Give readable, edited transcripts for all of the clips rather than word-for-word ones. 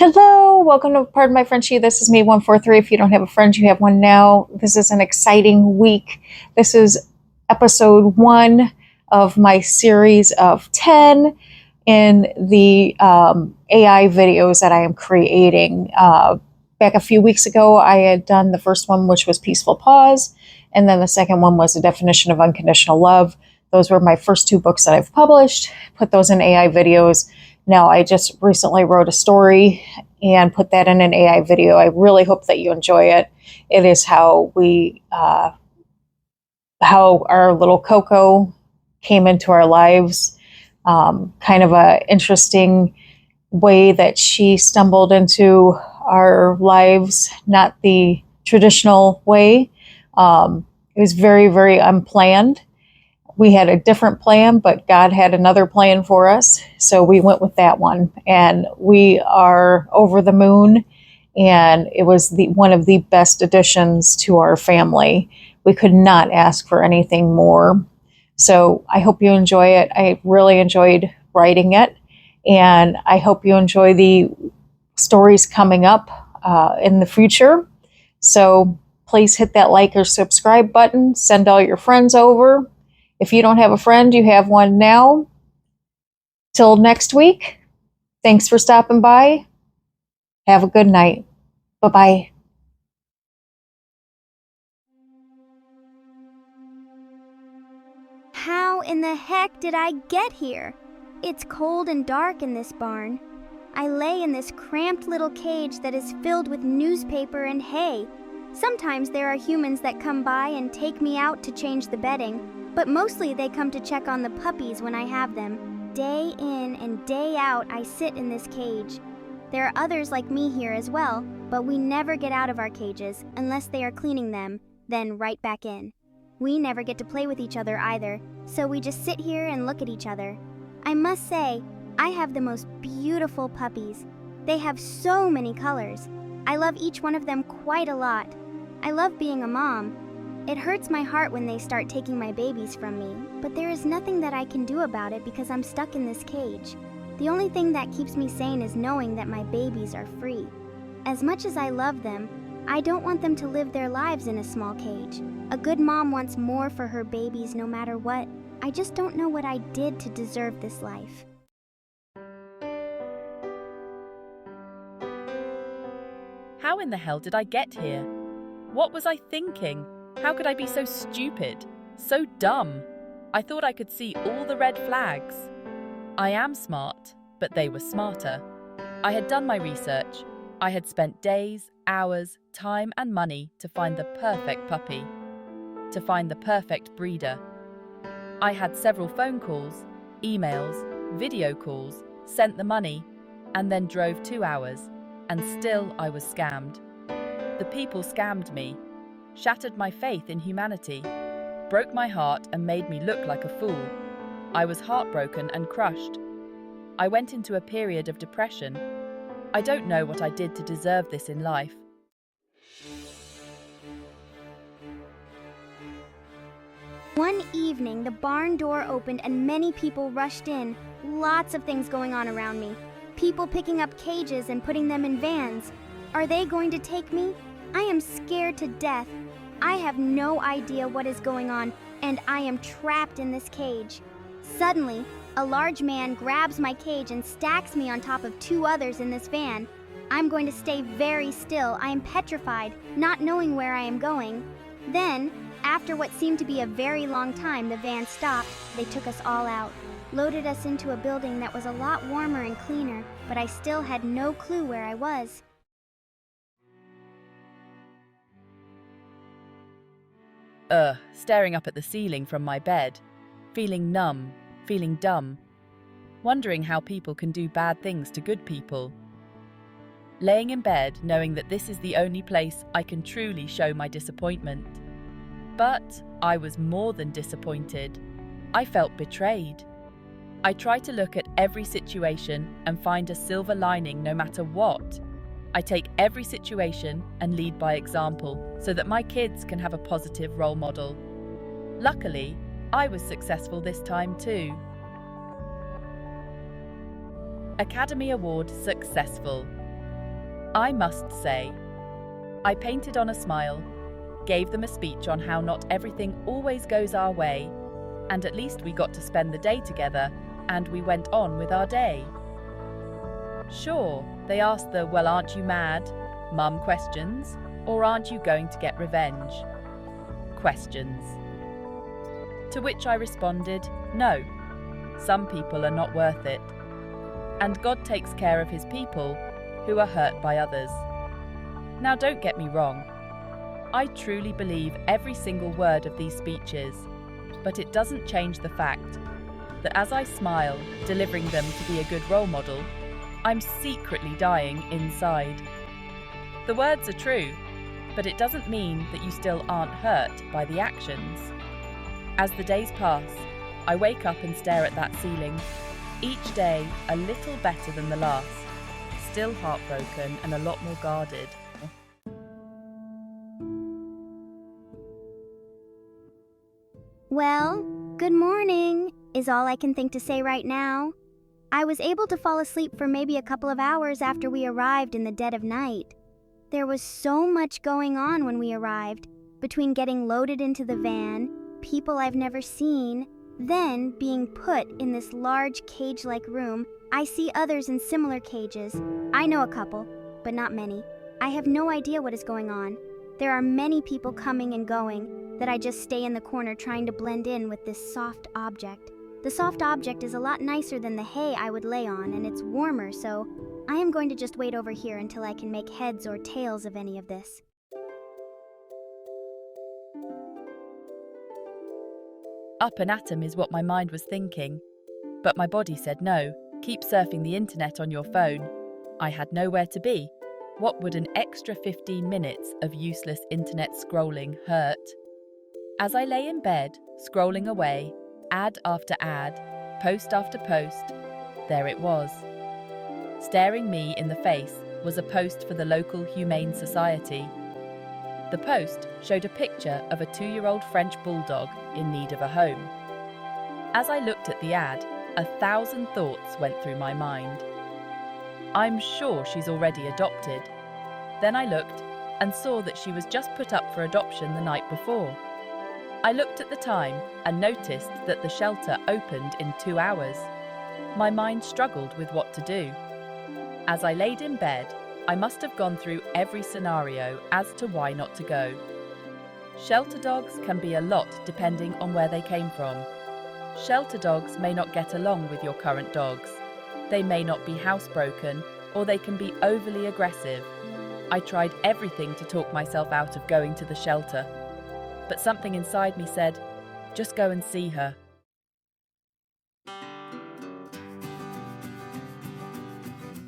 Hello, welcome to Pardon My Frenchie. This is me, 143. If you don't have a friend, you have one now. This is an exciting week. This is episode 1 of my series of 10 in the AI videos that I am creating. Back a few weeks ago, I had done the first one, which was Peaceful Pause, and then the second one was The Definition of Unconditional Love. Those were my first 2 books that I've published, put those in AI videos. Now, I just recently wrote a story and put that in an AI video. I really hope that you enjoy it. It is how our little Coco came into our lives. Kind of a interesting way that she stumbled into our lives, not the traditional way. It was very, very unplanned. We had a different plan, but God had another plan for us. So we went with that one. And we are over the moon. And it was one of the best additions to our family. We could not ask for anything more. So I hope you enjoy it. I really enjoyed writing it. And I hope you enjoy the stories coming up in the future. So please hit that like or subscribe button. Send all your friends over. If you don't have a friend, you have one now. Till next week, thanks for stopping by. Have a good night. Bye-bye. How in the heck did I get here? It's cold and dark in this barn. I lay in this cramped little cage that is filled with newspaper and hay. Sometimes there are humans that come by and take me out to change the bedding. But mostly they come to check on the puppies when I have them. Day in and day out, I sit in this cage. There are others like me here as well, but we never get out of our cages unless they are cleaning them, then right back in. We never get to play with each other either, so we just sit here and look at each other. I must say, I have the most beautiful puppies. They have so many colors. I love each one of them quite a lot. I love being a mom. It hurts my heart when they start taking my babies from me, but there is nothing that I can do about it because I'm stuck in this cage. The only thing that keeps me sane is knowing that my babies are free. As much as I love them, I don't want them to live their lives in a small cage. A good mom wants more for her babies no matter what. I just don't know what I did to deserve this life. How in the hell did I get here? What was I thinking? How could I be so stupid? So dumb? I thought I could see all the red flags. I am smart, but they were smarter. I had done my research. I had spent days, hours, time and money to find the perfect puppy, to find the perfect breeder. I had several phone calls, emails, video calls, sent the money, and then drove 2 hours, and still I was scammed. The people scammed me, shattered my faith in humanity, broke my heart and made me look like a fool. I was heartbroken and crushed. I went into a period of depression. I don't know what I did to deserve this in life. One evening, the barn door opened and many people rushed in. Lots of things going on around me. People picking up cages and putting them in vans. Are they going to take me? I am scared to death. I have no idea what is going on, and I am trapped in this cage. Suddenly, a large man grabs my cage and stacks me on top of 2 others in this van. I'm going to stay very still. I am petrified, not knowing where I am going. Then, after what seemed to be a very long time, the van stopped. They took us all out, loaded us into a building that was a lot warmer and cleaner, but I still had no clue where I was. Staring up at the ceiling from my bed, feeling numb, feeling dumb, wondering how people can do bad things to good people. Laying in bed, knowing that this is the only place I can truly show my disappointment. But I was more than disappointed. I felt betrayed. I tried to look at every situation and find a silver lining no matter what. I take every situation and lead by example so that my kids can have a positive role model. Luckily, I was successful this time too. Academy Award successful. I must say, I painted on a smile, gave them a speech on how not everything always goes our way, and at least we got to spend the day together, and we went on with our day. Sure, they asked the "well, aren't you mad?" Mum questions, or "aren't you going to get revenge?" questions. To which I responded, no, some people are not worth it. And God takes care of his people who are hurt by others. Now don't get me wrong, I truly believe every single word of these speeches, but it doesn't change the fact that as I smile, delivering them to be a good role model, I'm secretly dying inside. The words are true, but it doesn't mean that you still aren't hurt by the actions. As the days pass, I wake up and stare at that ceiling, each day a little better than the last, still heartbroken and a lot more guarded. Well, good morning, is all I can think to say right now. I was able to fall asleep for maybe a couple of hours after we arrived in the dead of night. There was so much going on when we arrived, between getting loaded into the van, people I've never seen, then being put in this large cage-like room. I see others in similar cages. I know a couple, but not many. I have no idea what is going on. There are many people coming and going that I just stay in the corner trying to blend in with this soft object. The soft object is a lot nicer than the hay I would lay on, and it's warmer, so I am going to just wait over here until I can make heads or tails of any of this. Up and at 'em is what my mind was thinking. But my body said no, keep surfing the internet on your phone. I had nowhere to be. What would an extra 15 minutes of useless internet scrolling hurt? As I lay in bed, scrolling away, ad after ad, post after post, there it was. Staring me in the face was a post for the local Humane Society. The post showed a picture of a 2-year-old French bulldog in need of a home. As I looked at the ad, 1,000 thoughts went through my mind. I'm sure she's already adopted. Then I looked and saw that she was just put up for adoption the night before. I looked at the time and noticed that the shelter opened in 2 hours. My mind struggled with what to do. As I laid in bed, I must have gone through every scenario as to why not to go. Shelter dogs can be a lot depending on where they came from. Shelter dogs may not get along with your current dogs. They may not be housebroken, or they can be overly aggressive. I tried everything to talk myself out of going to the shelter, but something inside me said, just go and see her.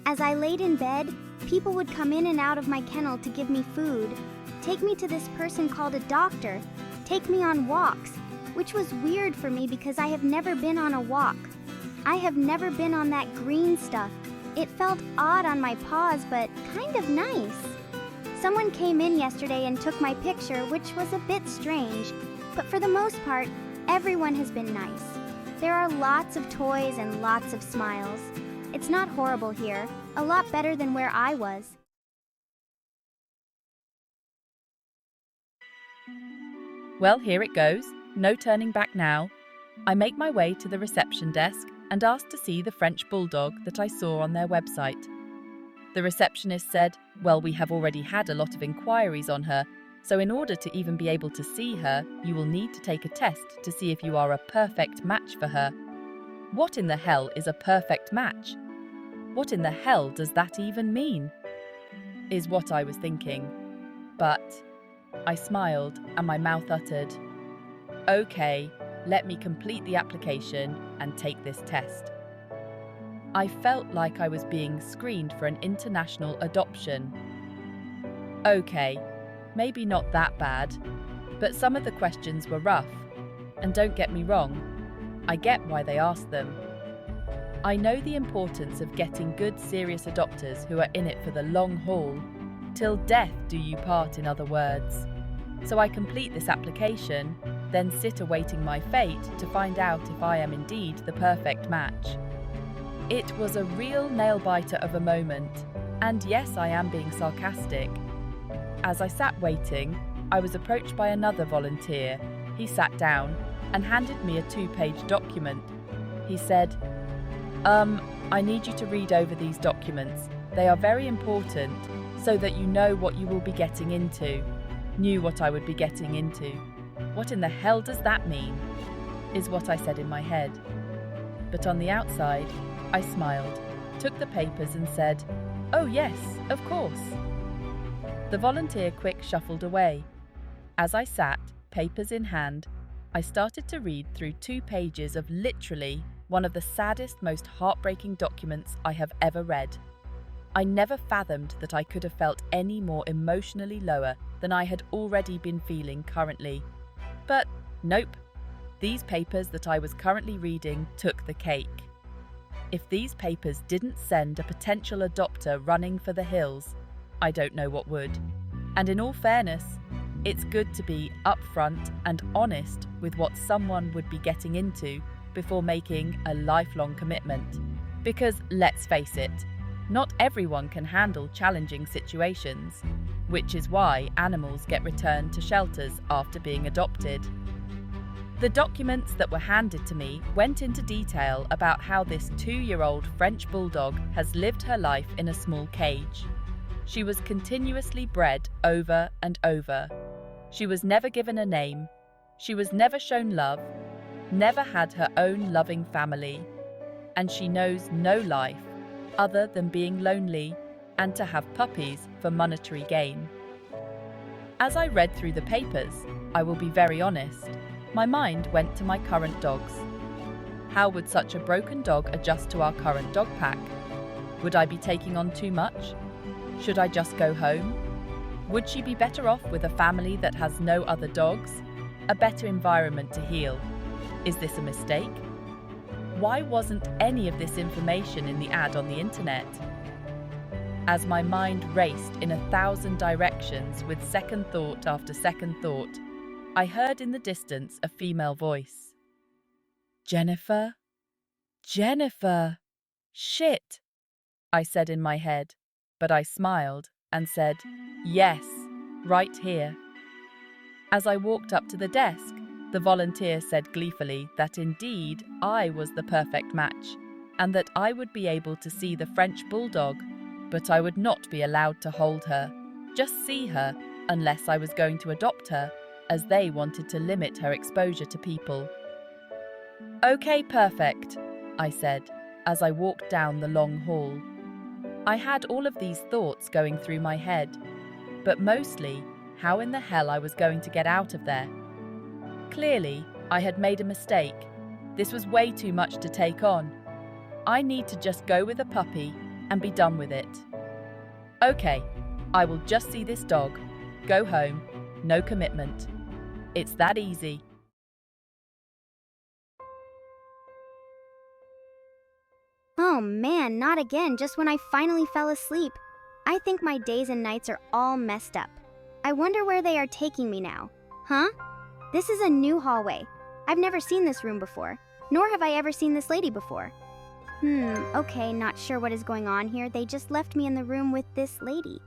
As I laid in bed, people would come in and out of my kennel to give me food, take me to this person called a doctor, take me on walks, which was weird for me because I have never been on a walk. I have never been on that green stuff. It felt odd on my paws, but kind of nice. Someone came in yesterday and took my picture, which was a bit strange, but for the most part, everyone has been nice. There are lots of toys and lots of smiles. It's not horrible here, a lot better than where I was. Well, here it goes. No turning back now. I make my way to the reception desk and ask to see the French bulldog that I saw on their website. The receptionist said, well, we have already had a lot of inquiries on her, so in order to even be able to see her, you will need to take a test to see if you are a perfect match for her. What in the hell is a perfect match? What in the hell does that even mean? Is what I was thinking. But I smiled and my mouth uttered, okay, let me complete the application and take this test. I felt like I was being screened for an international adoption. Okay, maybe not that bad, but some of the questions were rough. And don't get me wrong, I get why they asked them. I know the importance of getting good, serious adopters who are in it for the long haul. Till death do you part, in other words. So I complete this application, then sit awaiting my fate to find out if I am indeed the perfect match. It was a real nail-biter of a moment. And yes, I am being sarcastic. As I sat waiting, I was approached by another volunteer. He sat down and handed me a 2-page document. He said, I need you to read over these documents. They are very important so that you know what you will be getting into. Knew what I would be getting into. What in the hell does that mean? Is what I said in my head. But on the outside, I smiled, took the papers and said, "Oh yes, of course." The volunteer quick shuffled away. As I sat, papers in hand, I started to read through 2 pages of literally one of the saddest, most heartbreaking documents I have ever read. I never fathomed that I could have felt any more emotionally lower than I had already been feeling currently. But nope, these papers that I was currently reading took the cake. If these papers didn't send a potential adopter running for the hills, I don't know what would. And in all fairness, it's good to be upfront and honest with what someone would be getting into before making a lifelong commitment. Because let's face it, not everyone can handle challenging situations, which is why animals get returned to shelters after being adopted. The documents that were handed to me went into detail about how this 2-year-old French bulldog has lived her life in a small cage. She was continuously bred over and over. She was never given a name. She was never shown love, never had her own loving family, and she knows no life other than being lonely and to have puppies for monetary gain. As I read through the papers, I will be very honest, my mind went to my current dogs. How would such a broken dog adjust to our current dog pack? Would I be taking on too much? Should I just go home? Would she be better off with a family that has no other dogs? A better environment to heal? Is this a mistake? Why wasn't any of this information in the ad on the internet? As my mind raced in 1,000 directions with second thought after second thought, I heard in the distance a female voice. "Jennifer? Jennifer! Shit!" I said in my head, but I smiled and said, "Yes, right here." As I walked up to the desk, the volunteer said gleefully that indeed I was the perfect match and that I would be able to see the French bulldog, but I would not be allowed to hold her, just see her, unless I was going to adopt her, as they wanted to limit her exposure to people. "Okay, perfect," I said, as I walked down the long hall. I had all of these thoughts going through my head, but mostly how in the hell I was going to get out of there. Clearly, I had made a mistake. This was way too much to take on. I need to just go with a puppy and be done with it. Okay, I will just see this dog, go home, no commitment. It's that easy. Oh man, not again, just when I finally fell asleep. I think my days and nights are all messed up. I wonder where they are taking me now. Huh? This is a new hallway. I've never seen this room before, nor have I ever seen this lady before. Okay, not sure what is going on here. They just left me in the room with this lady.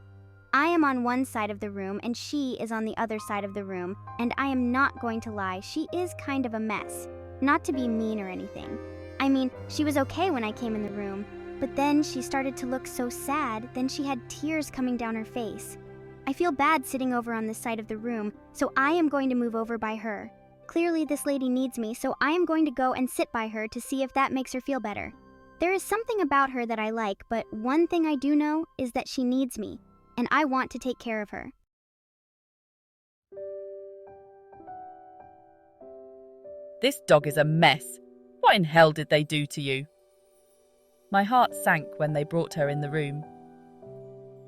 I am on one side of the room and she is on the other side of the room, and I am not going to lie, she is kind of a mess. Not to be mean or anything. I mean, she was okay when I came in the room, but then she started to look so sad, then she had tears coming down her face. I feel bad sitting over on this side of the room, so I am going to move over by her. Clearly this lady needs me, so I am going to go and sit by her to see if that makes her feel better. There is something about her that I like, but one thing I do know is that she needs me, and I want to take care of her. This dog is a mess. What in hell did they do to you? My heart sank when they brought her in the room.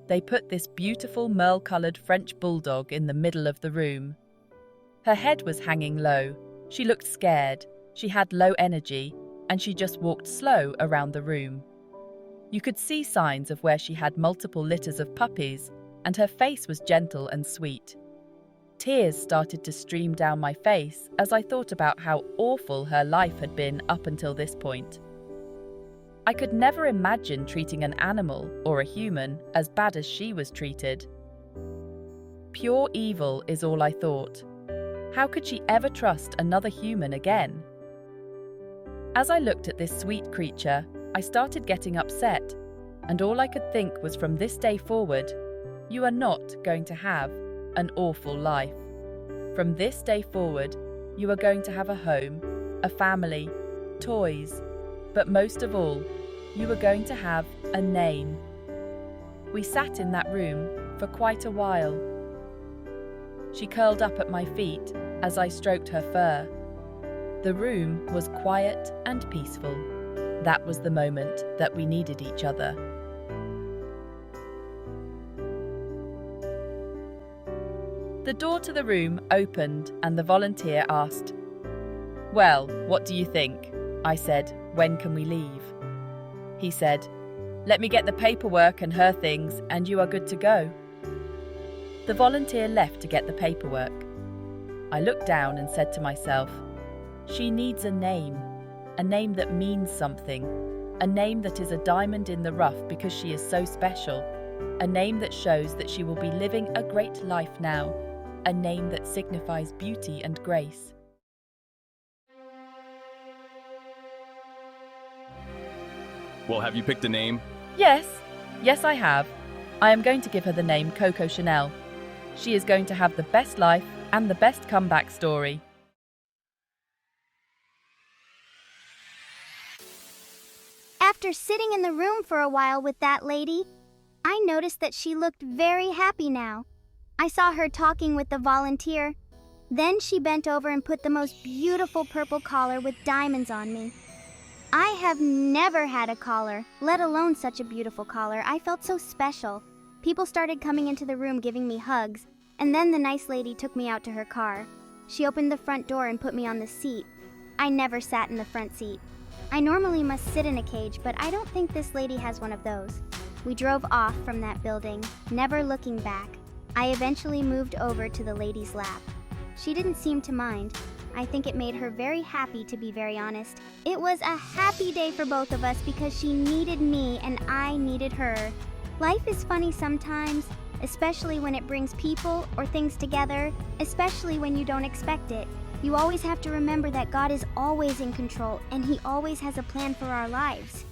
They put this beautiful merle-coloured French bulldog in the middle of the room. Her head was hanging low. She looked scared. She had low energy, and she just walked slow around the room. You could see signs of where she had multiple litters of puppies, and her face was gentle and sweet. Tears started to stream down my face as I thought about how awful her life had been up until this point. I could never imagine treating an animal or a human as bad as she was treated. Pure evil is all I thought. How could she ever trust another human again? As I looked at this sweet creature, I started getting upset, and all I could think was, from this day forward, you are not going to have an awful life. From this day forward, you are going to have a home, a family, toys, but most of all, you are going to have a name. We sat in that room for quite a while. She curled up at my feet as I stroked her fur. The room was quiet and peaceful. That was the moment that we needed each other. The door to the room opened and the volunteer asked, "Well, what do you think?" I said, "When can we leave?" He said, "Let me get the paperwork and her things and you are good to go." The volunteer left to get the paperwork. I looked down and said to myself, she needs a name that means something, a name that is a diamond in the rough because she is so special, a name that shows that she will be living a great life now, a name that signifies beauty and grace. Well, have you picked a name? Yes, I have. I am going to give her the name Coco Chanel. She is going to have the best life and the best comeback story. After sitting in the room for a while with that lady, I noticed that she looked very happy now. I saw her talking with the volunteer. Then she bent over and put the most beautiful purple collar with diamonds on me. I have never had a collar, let alone such a beautiful collar. I felt so special. People started coming into the room giving me hugs, and then the nice lady took me out to her car. She opened the front door and put me on the seat. I never sat in the front seat. I normally must sit in a cage, but I don't think this lady has one of those. We drove off from that building, never looking back. I eventually moved over to the lady's lap. She didn't seem to mind. I think it made her very happy, to be very honest. It was a happy day for both of us because she needed me and I needed her. Life is funny sometimes, especially when it brings people or things together, especially when you don't expect it. You always have to remember that God is always in control and He always has a plan for our lives.